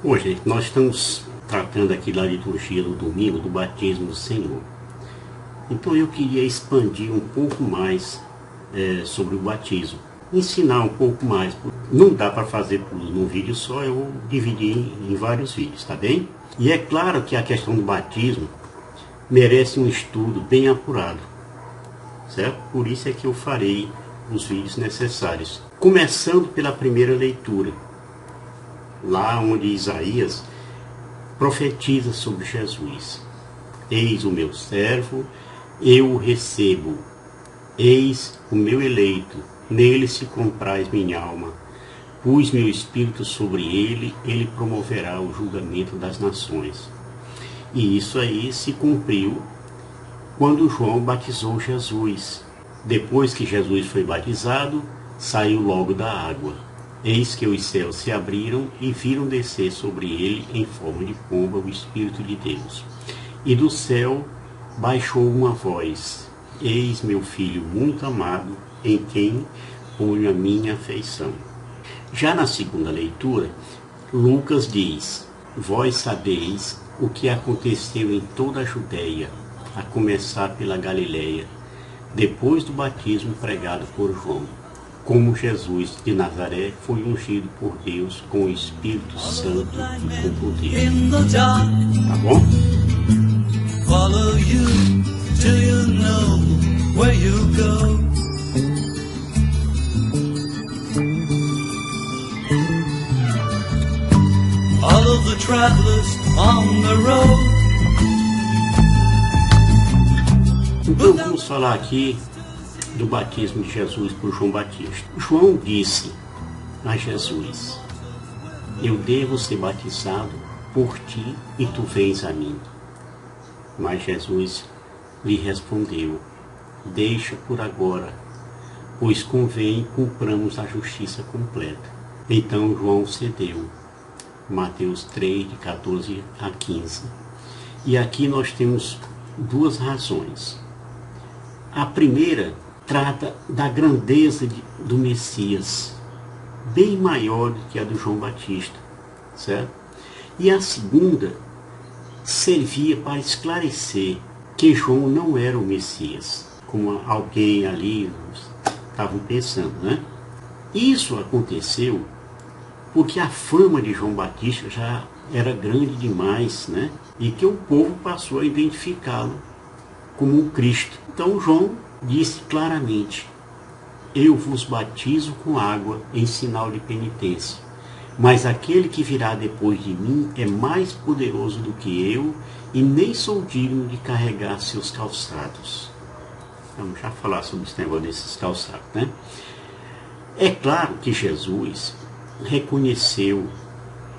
Hoje, nós estamos tratando aqui da liturgia do domingo, do batismo do Senhor. Então eu queria expandir um pouco mais sobre o batismo. Ensinar um pouco mais. Não dá para fazer tudo num vídeo só, eu vou dividir em vários vídeos, tá bem? E é claro que a questão do batismo merece um estudo bem apurado, certo? Por isso é que eu farei os vídeos necessários. Começando pela primeira leitura, lá onde Isaías profetiza sobre Jesus. Eis o meu servo, eu o recebo. Eis o meu eleito, nele se compraz minha alma. Pus meu espírito sobre ele, ele promoverá o julgamento das nações. E isso aí se cumpriu quando João batizou Jesus. Depois que Jesus foi batizado, saiu logo da água. Eis que os céus se abriram e viram descer sobre ele, em forma de pomba, o Espírito de Deus. E do céu baixou uma voz: Eis meu filho muito amado, em quem ponho a minha afeição. Já na segunda leitura, Lucas diz: Vós sabeis o que aconteceu em toda a Judéia, a começar pela Galileia, depois do batismo pregado por João, como Jesus de Nazaré foi ungido por Deus com o Espírito Santo e com poder. Tá bom? Follow you till you know where you go. All of the travelers on the road. Então vamos falar aqui do batismo de Jesus por João Batista. João disse a Jesus: Eu devo ser batizado por ti e tu vens a mim. Mas Jesus lhe respondeu: Deixa por agora, pois convém cumpramos a justiça completa. Então João cedeu. Mateus 3, de 14 a 15. E aqui nós temos duas razões. A primeira trata da grandeza do Messias, bem maior do que a do João Batista, certo? E a segunda servia para esclarecer que João não era o Messias, como alguém ali estavam pensando, né? Isso aconteceu porque a fama de João Batista já era grande demais, né? E que o povo passou a identificá-lo como um Cristo. Então João disse claramente: Eu vos batizo com água em sinal de penitência, mas aquele que virá depois de mim é mais poderoso do que eu, e nem sou digno de carregar seus calçados. Vamos já falar sobre esse negócio desses calçados, né? É claro que Jesus reconheceu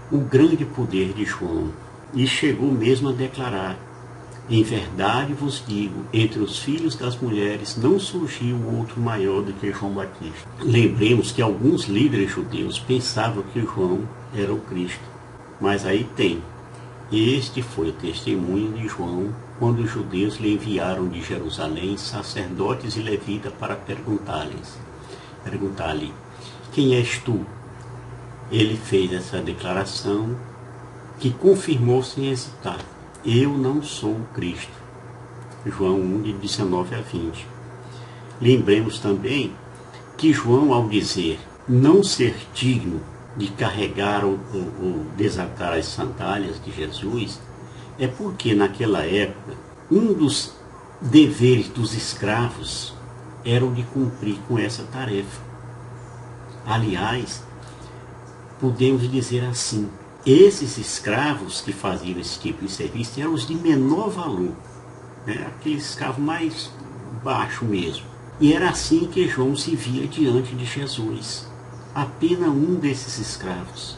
o grande poder de João e chegou mesmo a declarar: Em verdade vos digo, entre os filhos das mulheres não surgiu outro maior do que João Batista. Lembremos que alguns líderes judeus pensavam que João era o Cristo. Mas aí tem: Este foi o testemunho de João quando os judeus lhe enviaram de Jerusalém sacerdotes e levitas para perguntar-lhe: Quem és tu? Ele fez essa declaração que confirmou sem hesitar: Eu não sou o Cristo. João 1, de 19 a 20. Lembremos também que João, ao dizer não ser digno de carregar ou desatar as sandálias de Jesus, é porque naquela época um dos deveres dos escravos era o de cumprir com essa tarefa. Aliás, podemos dizer assim: esses escravos que faziam esse tipo de serviço eram os de menor valor, né? Aqueles escravos mais baixos mesmo. E era assim que João se via diante de Jesus, apenas um desses escravos.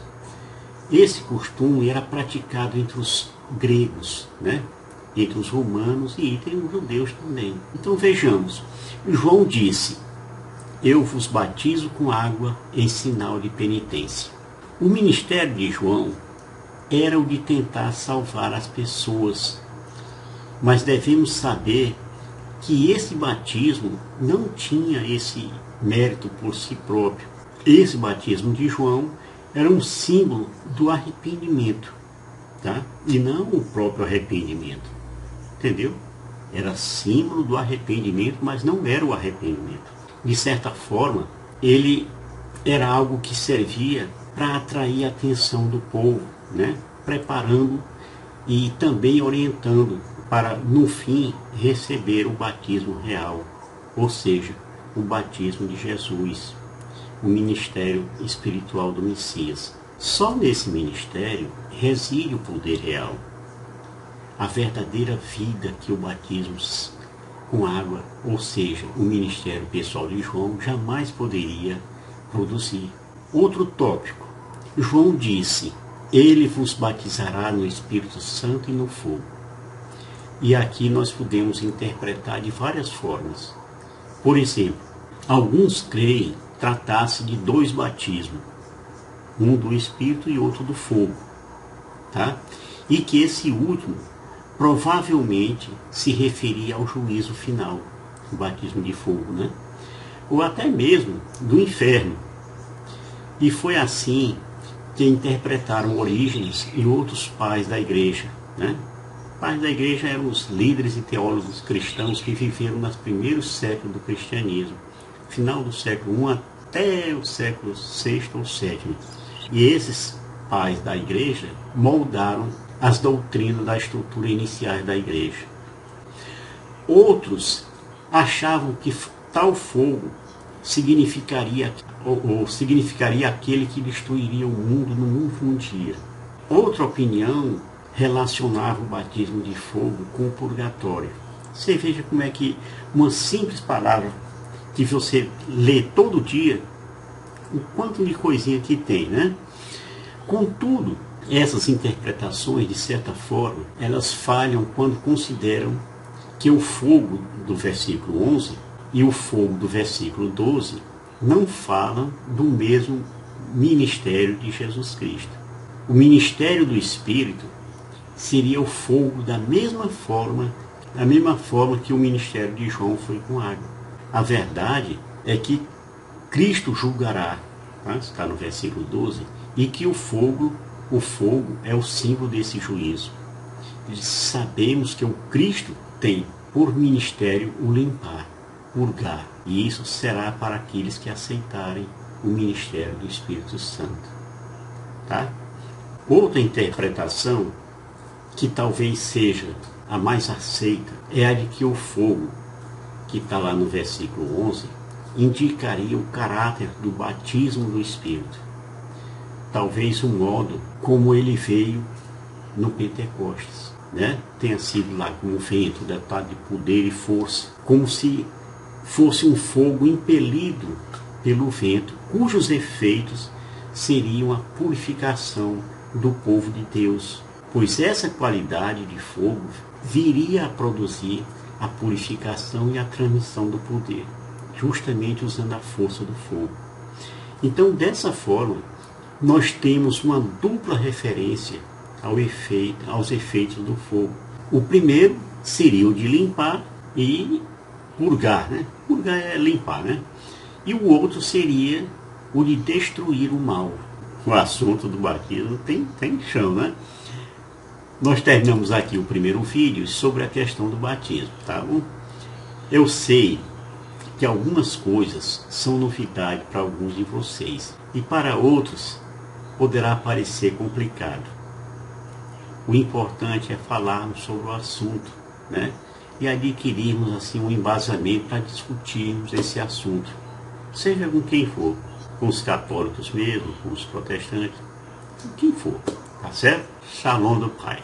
Esse costume era praticado entre os gregos, né? Entre os romanos e entre os judeus também. Então vejamos, João disse: Eu vos batizo com água em sinal de penitência. O ministério de João era o de tentar salvar as pessoas, mas devemos saber que esse batismo não tinha esse mérito por si próprio. Esse batismo de João era um símbolo do arrependimento, tá? E não o próprio arrependimento, entendeu? Era símbolo do arrependimento, mas não era o arrependimento. De certa forma, ele era algo que servia para atrair a atenção do povo, né? Preparando e também orientando para, no fim, receber o batismo real, ou seja, o batismo de Jesus, o ministério espiritual do Messias. Só nesse ministério reside o poder real, a verdadeira vida que o batismo com água, ou seja, o ministério pessoal de João, jamais poderia produzir. Outro tópico, João disse: ele vos batizará no Espírito Santo e no fogo. E aqui nós podemos interpretar de várias formas. Por exemplo, alguns creem tratar-se de dois batismos, um do Espírito e outro do fogo, tá? E que esse último provavelmente se referia ao juízo final, o batismo de fogo, né? Ou até mesmo do inferno. E foi assim que interpretaram Orígenes e outros pais da igreja, né? Pais da igreja eram os líderes e teólogos cristãos que viveram nos primeiros séculos do cristianismo, final do século I até o século VI ou VII. E esses pais da igreja moldaram as doutrinas da estrutura iniciais da igreja. Outros achavam que tal fogo significaria aquele que destruiria o mundo no último dia. Outra opinião relacionava o batismo de fogo com o purgatório. Você veja como é que uma simples palavra que você lê todo dia, o quanto de coisinha que tem, né? Contudo, essas interpretações, de certa forma, elas falham quando consideram que o fogo do versículo 11 e o fogo do versículo 12 não falam do mesmo ministério de Jesus Cristo. O ministério do Espírito seria o fogo da mesma forma que o ministério de João foi com água. A verdade é que Cristo julgará, tá? Está no versículo 12, e que o fogo é o símbolo desse juízo. E sabemos que o Cristo tem por ministério o limpar, purgar, e isso será para aqueles que aceitarem o ministério do Espírito Santo. Tá? Outra interpretação, que talvez seja a mais aceita, é a de que o fogo, que está lá no versículo 11, indicaria o caráter do batismo do Espírito. Talvez o modo como ele veio no Pentecostes, né? Tenha sido lá como um vento, dotado de poder e força, como se fosse um fogo impelido pelo vento, cujos efeitos seriam a purificação do povo de Deus, pois essa qualidade de fogo viria a produzir a purificação e a transmissão do poder, justamente usando a força do fogo. Então, dessa forma, nós temos uma dupla referência aos efeitos do fogo. O primeiro seria o de limpar e purgar, né? Purgar é limpar, né? E o outro seria o de destruir o mal. O assunto do batismo tem chão, né? Nós terminamos aqui o primeiro vídeo sobre a questão do batismo, tá bom? Eu sei que algumas coisas são novidade para alguns de vocês e para outros poderá parecer complicado. O importante é falarmos sobre o assunto, né? E adquirirmos assim um embasamento para discutirmos esse assunto, seja com quem for, com os católicos mesmo, com os protestantes, com quem for, tá certo? Shalom do Pai.